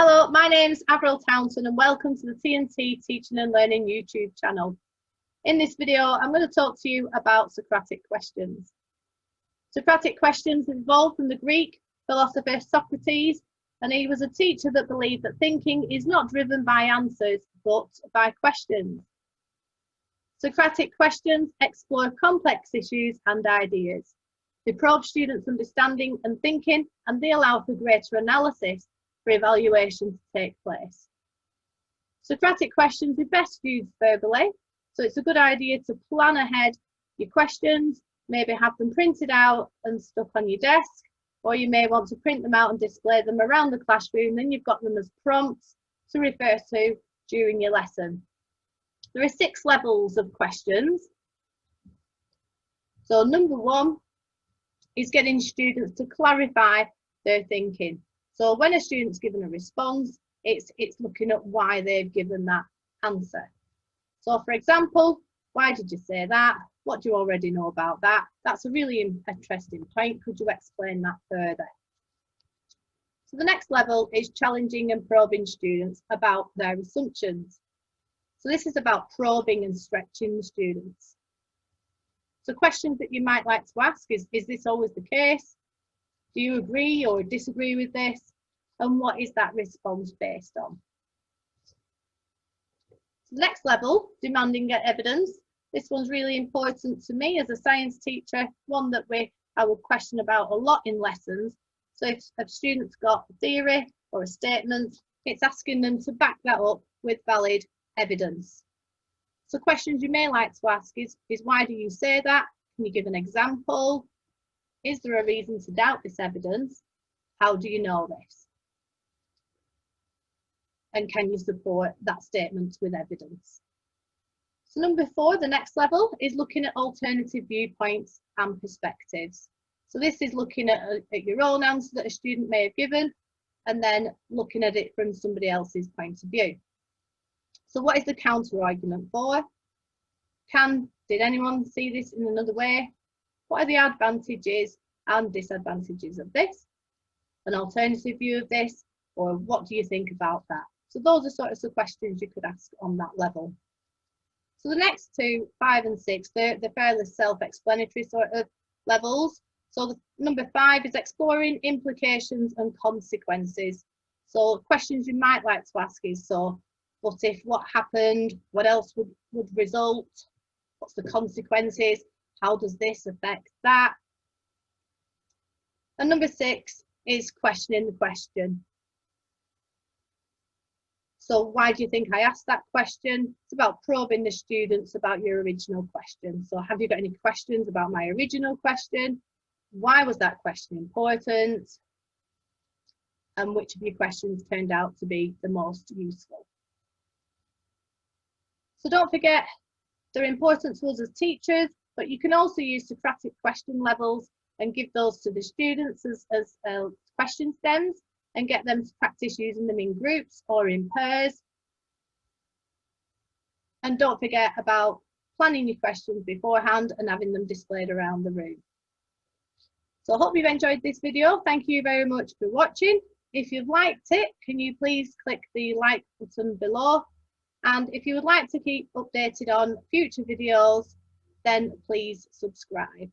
Hello, my name's Avril Townson and welcome to the TNT Teaching and Learning YouTube channel. In this video, I'm going to talk to you about Socratic questions. Socratic questions evolved from the Greek philosopher Socrates, and he was a teacher that believed that thinking is not driven by answers, but by questions. Socratic questions explore complex issues and ideas. They probe students' understanding and thinking, and they allow for greater analysis for evaluation to take place. Socratic questions are best used verbally, so it's a good idea to plan ahead your questions, maybe have them printed out and stuck on your desk, or you may want to print them out and display them around the classroom, then you've got them as prompts to refer to during your lesson. There are 6 levels of questions. So number 1 is getting students to clarify their thinking. So when a student's given a response, it's looking at why they've given that answer. So for example, why did you say that? What do you already know about that? That's a really interesting point. Could you explain that further? So the next level is challenging and probing students about their assumptions. So this is about probing and stretching the students. So questions that you might like to ask is this always the case? Do you agree or disagree with this? And what is that response based on? So the next level, demanding evidence. This one's really important to me as a science teacher, one that I would question about a lot in lessons. So if a student's got a theory or a statement, it's asking them to back that up with valid evidence. So questions you may like to ask is why do you say that? Can you give an example? Is there a reason to doubt this evidence? How do you know this? And can you support that statement with evidence? So number 4, the next level, is looking at alternative viewpoints and perspectives. So this is looking at your own answer that a student may have given and then looking at it from somebody else's point of view. So what is the counter argument for? Did anyone see this in another way? What are the advantages and disadvantages of this? An alternative view of this, or what do you think about that? So those are sort of the questions you could ask on that level. So the next 2, 5 and 6, they're fairly self-explanatory sort of levels. So number 5 is exploring implications and consequences. So questions you might like to ask is, so what if, what happened, what else would result, what's the consequences, how does this affect that? And number 6 is questioning the question. So why do you think I asked that question? It's about probing the students about your original question. So have you got any questions about my original question? Why was that question important? And which of your questions turned out to be the most useful? So don't forget, they're important to us as teachers, but you can also use Socratic question levels and give those to the students as question stems and get them to practice using them in groups or in pairs. And don't forget about planning your questions beforehand and having them displayed around the room. So I hope you've enjoyed this video. Thank you very much for watching. If you've liked it, can you please click the like button below? And if you would like to keep updated on future videos, then please subscribe.